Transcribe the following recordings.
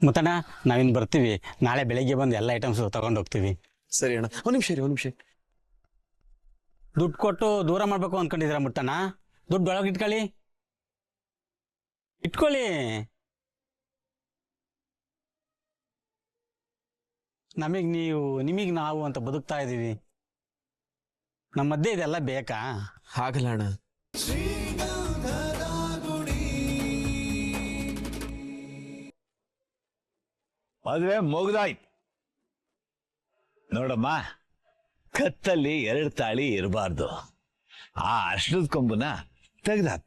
ಮುತ್ತಣ್ಣ ನಾವಿನ್ ಬರ್ತೀವಿ. ನಾಳೆ ಬೆಳಿಗ್ಗೆ ಬಂದು ಎಲ್ಲ ಐಟಮ್ಸ್ ತಗೊಂಡು ಹೋಗ್ತೀವಿ. ಸರಿ ಅಣ್ಣ, ಒಂದು ನಿಮಿಷ. ದುಡ್ಡು ಕೊಟ್ಟು ದೂರ ಮಾಡ್ಬೇಕು ಅಂದ್ಕೊಂಡಿದ್ದೀರಾ ಮುತ್ತಣ್ಣ? ದುಡ್ಡು ಒಳಗೆ ಇಟ್ಕೊಳ್ಳಿ. ನಿಮಗೆ ನಾವು ಅಂತ ಬದುಕ್ತಾ ಇದೀವಿ. ನಮ್ಮ ಮಧ್ಯೆ ಇದೆಲ್ಲ ಬೇಕಾ? ಹಾಗಲ್ಲ ಅಣ್ಣ. ಮದುವೆ ಮುಗ್ದಾಯ್ತು ನೋಡಮ್ಮ. ಕತ್ತಲ್ಲಿ 2 ತಾಳಿ ಇರಬಾರ್ದು. ಆ ಅರ್ಶನದ ಕೊಂಬುನ ತೆಗ್ದಾಕ್.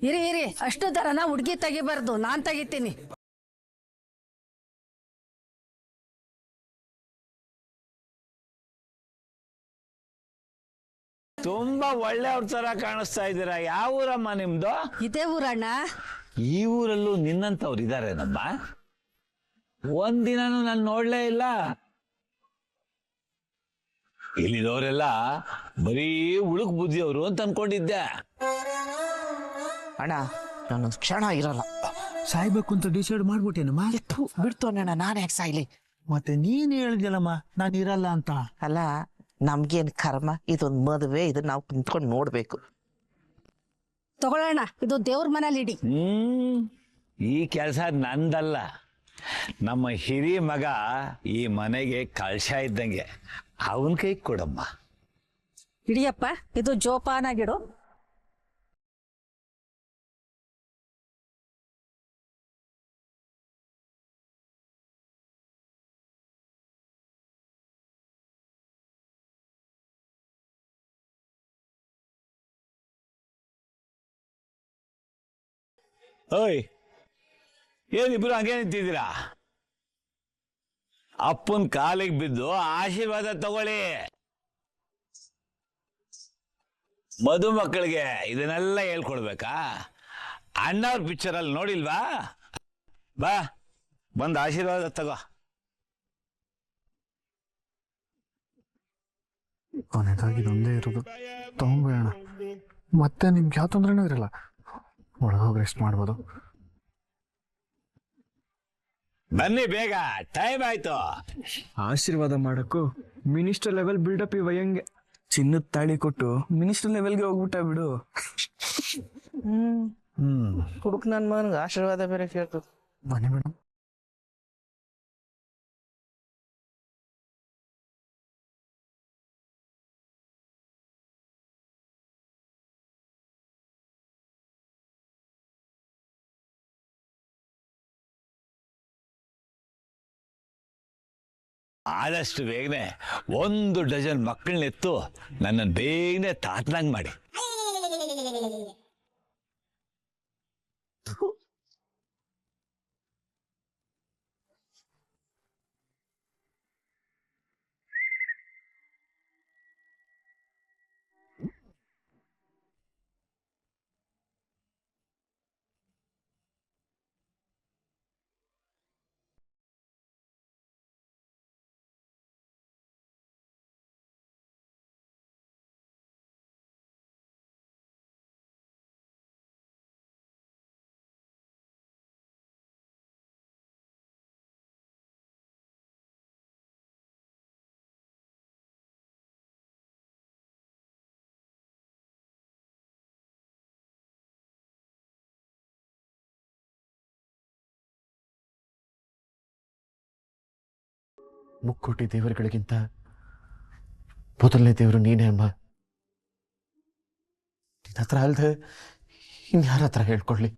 ಇರಿ ಅಷ್ಟು ದರನ ಹುಡುಗಿ ತೆಗಿಬಾರ್ದು, ನಾನ್ ತೆಗಿತೀನಿ. ತುಂಬಾ ಒಳ್ಳೆಯವ್ರ ತರ ಕಾಣಿಸ್ತಾ ಇದ್ದೀರಾ. ಯಾವ ಊರಮ್ಮ ನಿಮ್ದು? ಇದೇ ಊರಣ್ಣ. ಈ ಊರಲ್ಲೂ ನಿನ್ನಂತವ್ರು ಇದಾರೇನಮ್ಮ? ಒಂದಿನಾನು ನಾನು ನೋಡ್ಲೇ ಇಲ್ಲ. ಇಲ್ಲಿದವರೆಲ್ಲ ಬರೀ ಉಳುಕ್ ಬುದ್ಧಿಯವರು ಅಂತ ಅನ್ಕೊಂಡಿದ್ದೆ. ಅಣ್ಣ ನಾನು ಕ್ಷಣ ಇರಲ್ಲ. ಸಾಯ್ಬೇಕು ಅಂತ ಡಿಸೈಡ್ ಮಾಡ್ಬಿಟ್ಟೇನಮ್ಮ? ಬಿಡ್ತು ಅಣ್ಣ, ನಾನು ಯಾಕೆ ಸಾಯ್ಲಿ? ಮತ್ತೆ ನೀನ್ ಹೇಳಿದ್ಯಲ್ಲಮ್ಮ ನಾನು ಇರಲ್ಲ ಅಂತ. ಅಲ್ಲ, ನಮ್ಗೇನ್ ಕರ್ಮ, ಇದೊಂದು ಮದುವೆ, ಇದನ್ನ ನಾವು ಕುಂತ್ಕೊಂಡು ನೋಡ್ಬೇಕು. ತಗೊಳ್ಳೋಣ, ಇದು ದೇವ್ರ ಮನೇಲಿ ಇಡಿ. ಈ ಕೆಲಸ ನಂದಲ್ಲ. ನಮ್ಮ ಹಿರಿಯ ಮಗ ಈ ಮನೆಗೆ ಕಳಶ ಇದ್ದಂಗೆ, ಅವನ ಕೈ ಕೊಡಮ್ಮ. ಇಡಿಯಪ್ಪ, ಇದು ಜೋಪಾನಾಗಿಡು. ಓಯ್, ಏನಿಬ್ರು ಹಂಗೆ ನಿಂತಿದ್ದೀರಾ? ಅಪ್ಪನ ಕಾಲಿಗೆ ಬಿದ್ದು ಆಶೀರ್ವಾದ ತಗೊಳ್ಳಿ. ಮದುಮಕ್ಕಳಿಗೆ ಇದನ್ನೆಲ್ಲ ಹೇಳ್ಕೊಡ್ಬೇಕಾ? ಅಣ್ಣವ್ರ ಪಿಕ್ಚರಲ್ಲಿ ನೋಡಿಲ್ವಾ? ಬಾ, ಬಂದು ಆಶೀರ್ವಾದ ತಗೋ. ಕೊನೆದಾಗಿ ಒಂದೇ ಇರೋದು, ತಗೊಂಡ್ಬೇಡ. ಮತ್ತೆ ನಿಮ್ಗೆ ಯಾವ ತೊಂದ್ರೆನೂ ಇರಲ್ಲ. ಒಳಗೋಗಿ ರೆಸ್ಟ್ ಮಾಡ್ಬೋದು. ಬನ್ನಿ ಬೇಗ, ಟೈಮ್ ಆಯ್ತು. ಆಶೀರ್ವಾದ ಮಾಡಕ್ಕೂ ಮಿನಿಸ್ಟರ್ ಲೆವೆಲ್ ಬಿಲ್ಡಪ್ ಈ ವಯಂಗೆ. ಚಿನ್ನದ ತಾಳಿ ಕೊಟ್ಟು ಮಿನಿಸ್ಟರ್ ಲೆವೆಲ್ಗೆ ಹೋಗ್ಬಿಟ್ಟ ಬಿಡು. ಹುಡುಕ್ ನನ್ ಮಗನ್ಗೆ ಆಶೀರ್ವಾದ ಬೇರೆ ಕೇಳ್ತು. ಬನ್ನಿ ಮೇಡಮ್. ಆದಷ್ಟು ಬೇಗನೆ 1 ಡಜನ್ ಮಕ್ಕಳನ್ನೆತ್ತು ನನ್ನನ್ನು ಬೇಗನೆ ತಾತನಂಗ್ ಮಾಡಿ. ಮುಕ್ಕೋಟಿ ದೇವರುಗಳಿಗಿಂತ ಮೊದಲನೇ ದೇವರು ನೀನೇ ಅಮ್ಮ. ನಿನ್ನ ಹತ್ರ ಅಲ್ದೆ ಇನ್ಯಾರ ಹತ್ರ ಹೇಳ್ಕೊಳ್ಳಿ?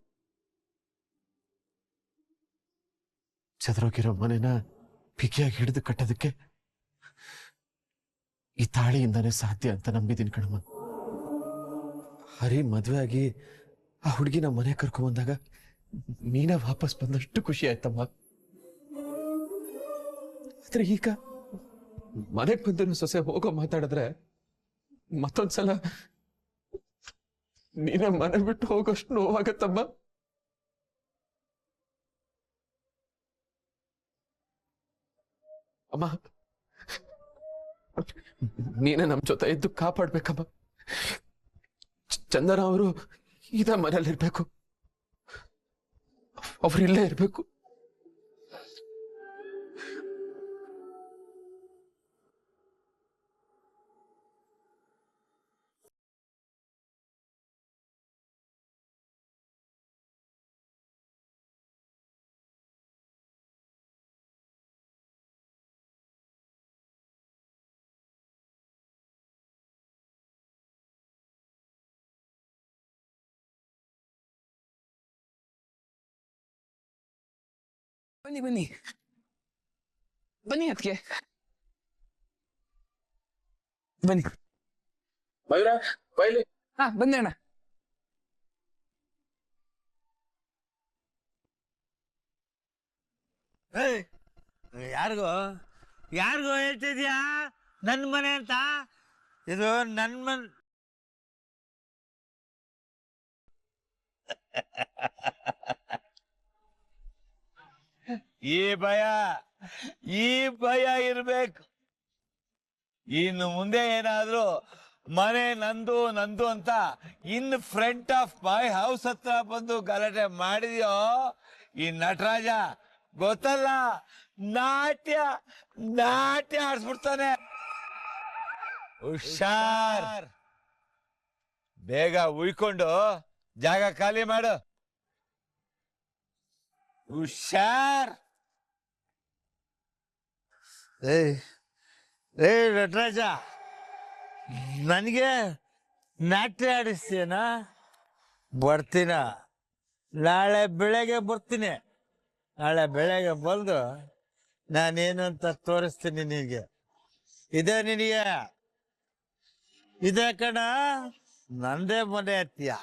ಚದರೋಗಿರೋ ಮನೆನ ಬಿಗಿಯಾಗಿ ಹಿಡಿದು ಕಟ್ಟೋದಕ್ಕೆ ಈ ತಾಳಿಯಿಂದಾನೇ ಸಾಧ್ಯ ಅಂತ ನಂಬಿದ್ದೀನಿ ಕಣಮ್ಮ. ಹರಿ ಮದುವೆ ಆಗಿ ಆ ಹುಡುಗಿನ ಮನೆ ಕರ್ಕೊಂಬಂದಾಗ ನೀನ ವಾಪಸ್ ಬಂದಷ್ಟು ಖುಷಿ ಆಯ್ತಮ್ಮ. ಆದ್ರೆ ಈಗ ಮನೆಗೆ ಬಂದಿರೋ ಸೊಸೆ ಹೋಗೋ ಮಾತಾಡಿದ್ರೆ ಮತ್ತೊಂದ್ಸಲ ನೀನೇ ಮನೆ ಬಿಟ್ಟು ಹೋಗೋಷ್ಟು ನೋವಾಗತ್ತಮ್ಮ. ಅಮ್ಮ, ನೀನೇ ನಮ್ ಜೊತೆ ಇದ್ದು ಕಾಪಾಡ್ಬೇಕಮ್ಮ. ಚಂದನ ಅವರು ಇದ ಮನೇಲಿರ್ಬೇಕು. ಅವ್ರಿಲ್ಲೇ ಇರ್ಬೇಕು. ಬನ್ನಿ ಬನ್ನಿ ಬನ್ನಿ ಅದಕ್ಕೆ ಬನ್ನಿ. ಹಾ ಬಂದೆ ಅಣ್ಣ. ಯಾರಿಗೋ ಯಾರಿಗೋ ಹೇಳ್ತಿದ್ಯಾ ನನ್ನ ಮನೆ ಅಂತ? ಇದು ನನ್ನ ಮನೆ. ಈ ಭಯ ಇರ್ಬೇಕು. ಇನ್ನು ಮುಂದೆ ಏನಾದ್ರು ಮನೆ ನಂದು ನಂದು ಅಂತ in front of my house ಹತ್ರ ಬಂದು ಗಲಾಟೆ ಮಾಡಿದ್ಯೋ ಈ ನಟರಾಜ ಗೊತ್ತಲ್ಲ, ನಾಟ್ಯ ಆಡ್ಸ್ಬಿಡ್ತಾನೆ. ಹುಷಾರ್, ಬೇಗ ಉಯ್ಕೊಂಡು ಜಾಗ ಖಾಲಿ ಮಾಡು. ಹುಷಾರ್. ಏ ನಟರಾಜ, ನನಗೆ ನಾಟ್ಯ ಆಡಿಸ್ತೀನ? ಬರ್ತೀನ, ನಾಳೆ ಬೆಳಗ್ಗೆ ಬರ್ತೀನಿ. ನಾಳೆ ಬೆಳಗ್ಗೆ ಬಂದು ನಾನೇನು ಅಂತ ತೋರಿಸ್ತೀನಿ ನಿನಗೆ. ಇದೇ ನಿನಗೆ, ಇದೇ ಕಣ ನಂದೇ ಮನೆ ಅತ್ತೀಯ.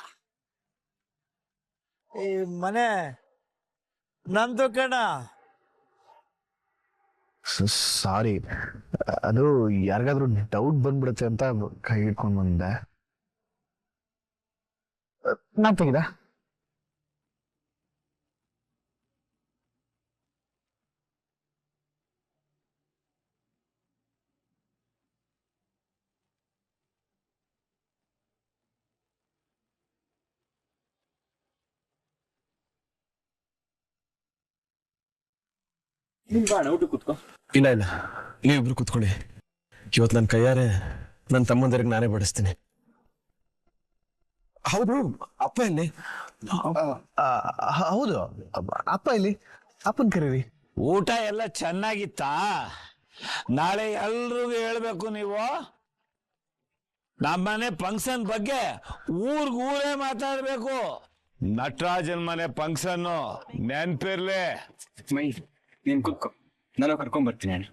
ಈ ಮನೆ ನಂದು ಕಣ. ಸಾರಿ, ಅದು ಯಾರಿಗಾದ್ರೂ ಡೌಟ್ ಬಂದ್ಬಿಡುತ್ತೆ ಅಂತ ಕೈ ಹಿಡ್ಕೊಂಡು ಬಂದೆ. ನಾನ್ ತೆಗಿದ ಇಲ್ಲ ಇಲ್ಲ, ನೀವಿಬ್ರು ಕೂತ್ಕೊಳ್ಳಿ. ಇವತ್ತು ನನ್ನ ಕೈಯಾರೆ ನನ್ನ ತಮ್ಮಂದರಿಗೆ ನಾನೇ ಬಡಿಸ್ತೀನಿ. ಹೌದು, ಅಪ್ಪ ಇಲ್ಲಿ? ಹೌದು, ಅಪ್ಪ ಇಲ್ಲಿ. ಅಪ್ಪನ್ ಕರೀರಿ. ಊಟ ಎಲ್ಲ ಚೆನ್ನಾಗಿತ್ತಾ? ನಾಳೆ ಎಲ್ರಿಗೂ ಹೇಳ್ಬೇಕು ನೀವು. ನಮ್ಮನೆ ಫಂಕ್ಷನ್ ಬಗ್ಗೆ ಊರೇ ಮಾತಾಡ್ಬೇಕು. ನಟರಾಜನ್ ಮನೆ ಫಂಕ್ಷನ್ ನೆನ್ಪಿರ್ಲಿ. ಮೈ ನೀನ್ ಕೂತ್ಕೋ, ನಾನು ಕರ್ಕೊಂಡ್ ಬರ್ತೀನಿ ಅಣ್ಣ.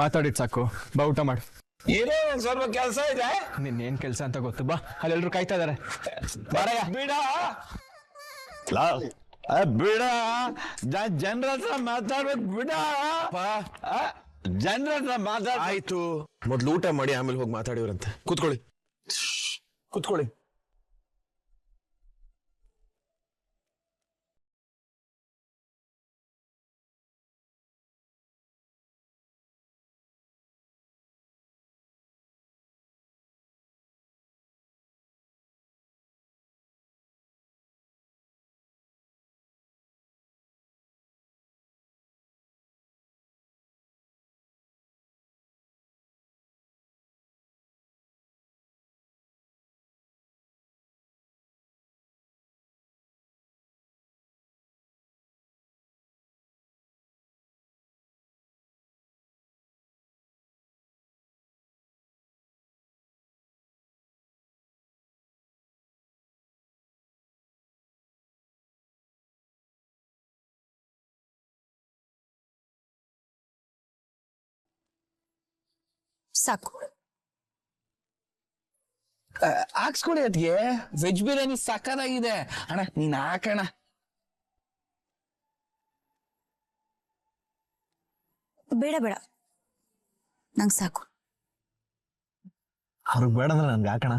ಮಾತಾಡಿದ್ ಸಾಕು, ಬಾ ಊಟ ಮಾಡು. ಏನೋ ಒಂದ್ ಸ್ವಲ್ಪ ಕೆಲಸ ಇದೆ. ನಿನ್ನೇನ್ ಕೆಲ್ಸ ಅಂತ ಗೊತ್ತು, ಬಾ. ಅಲ್ಲೆಲ್ರು ಕಾಯ್ತಾ ಇದಾರೆ. ಬಿಡ ಬಿಡ, ಜನರ ಹತ್ರ ಮಾತಾಡ್ಬೇಕು. ಬಿಡ ಜನರ ಹತ್ರ ಮಾತಾಡ. ಆಯ್ತು, ಮೊದ್ಲು ಊಟ ಮಾಡಿ ಆಮೇಲೆ ಹೋಗಿ ಮಾತಾಡಿವ್ರಂತೆ. ಕೂತ್ಕೊಳ್ಳಿ ಕೂತ್ಕೊಳ್ಳಿ. ಸಾಕು. ಹಾಕ್ಸ್ಕೊಡಿ ಅದ್ಗೆ. ವೆಜ್ ಬಿರಿಯಾನಿ ಸಕ್ಕತ್ತಾಗಿದೆ ಅಣ್ಣ, ನೀನ್ ಹಾಕಣ. ಬೇಡ ಬೇಡ, ನಂಗೆ ಸಾಕು. ಅವ್ರಿಗೆ ಬೇಡ ಅಂದ್ರೆ ನನ್ಗೆ ಹಾಕೋಣ.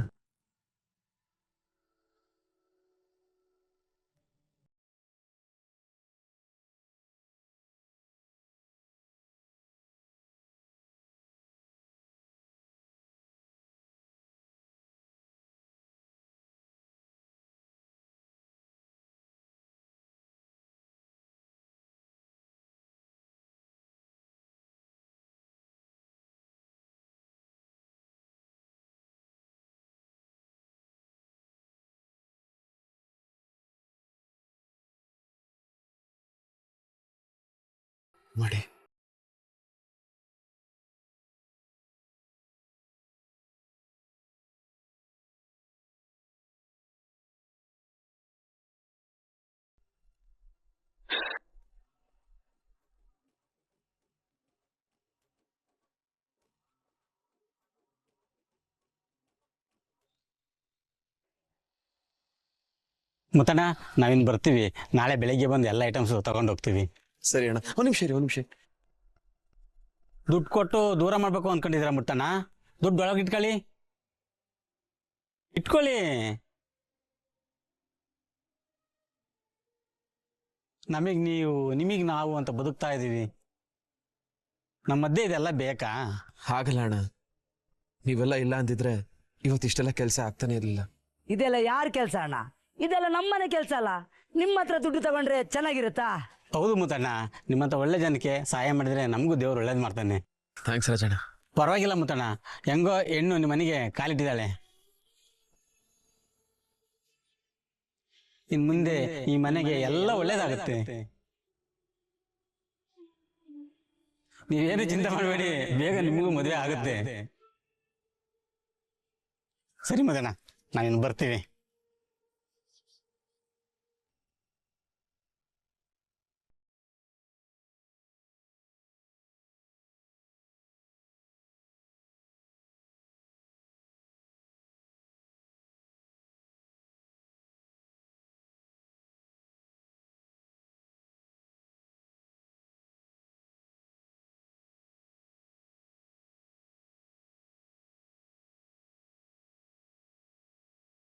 ಮಾಡಿ. ಮುತ್ತಣ್ಣ ನಾವಿನ್ ಬರ್ತೀವಿ. ನಾಳೆ ಬೆಳಿಗ್ಗೆ ಬಂದು ಎಲ್ಲ ಐಟಮ್ಸ್ ತಗೊಂಡು ಹೋಗ್ತೀವಿ. ಸರಿ ಅಣ್ಣ, ಒಂದ್ ನಿಮಿಷ ಇರಿ, ಒಂದ್ ನಿಮಿಷ. ದುಡ್ಡು ಕೊಟ್ಟು ದೂರ ಮಾಡ್ಬೇಕು ಅಂದ್ಕೊಂಡಿದ್ದೀರಾ ಮುತ್ತಣ್ಣ? ದುಡ್ಡು ಒಳಗೆ ಇಟ್ಕೊಳ್ಳಿ. ನಮಗೆ ನೀವು, ನಿಮಗೆ ನಾವು ಅಂತ ಬದುಕ್ತಾ ಇದ್ದೀವಿ. ನಮ್ಮ ಮಧ್ಯೆ ಇದೆಲ್ಲ ಬೇಕಾ? ಹಾಗಲ್ಲ ಅಣ್ಣ, ನೀವೆಲ್ಲ ಇಲ್ಲ ಅಂದಿದ್ರೆ ಇವತ್ತಿಷ್ಟೆಲ್ಲ ಕೆಲಸ ಆಗ್ತಾನೆ ಇರಲಿಲ್ಲ. ಇದೆಲ್ಲ ಯಾರ ಕೆಲಸ ಅಣ್ಣ? ಇದೆಲ್ಲ ನಮ್ಮನೆ ಕೆಲಸ ಅಲ್ಲ. ನಿಮ್ಮ ಹತ್ರ ದುಡ್ಡು ತಗೊಂಡ್ರೆ ಚೆನ್ನಾಗಿರುತ್ತಾ? ಹೌದು ಮುತ್ತಣ್ಣ, ನಿಮ್ಮಂತ ಒಳ್ಳೆ ಜನಕ್ಕೆ ಸಹಾಯ ಮಾಡಿದ್ರೆ ನಮಗೂ ದೇವ್ರು ಒಳ್ಳೇದು ಮಾಡ್ತಾನೆ. ಥ್ಯಾಂಕ್ಸ್ ರಾಜಣ್ಣ. ಪರವಾಗಿಲ್ಲ ಮುತ್ತಣ್ಣ, ಹೆಂಗೋ ಹೆಣ್ಣು ನಿಮ್ಮ ಮನೆಗೆ ಕಾಲಿಟ್ಟಿದ್ದಾಳೆ. ಇನ್ ಮುಂದೆ ಈ ಮನೆಗೆ ಎಲ್ಲ ಒಳ್ಳೇದಾಗುತ್ತೆ. ನೀವೇನು ಚಿಂತೆ ಮಾಡಬೇಡಿ, ಬೇಗ ನಿಮಗೂ ಮದುವೆ ಆಗುತ್ತೆ. ಸರಿ ಮುತ್ತಣ್ಣ, ನಾವಿನ್ನು ಬರ್ತೀವಿ.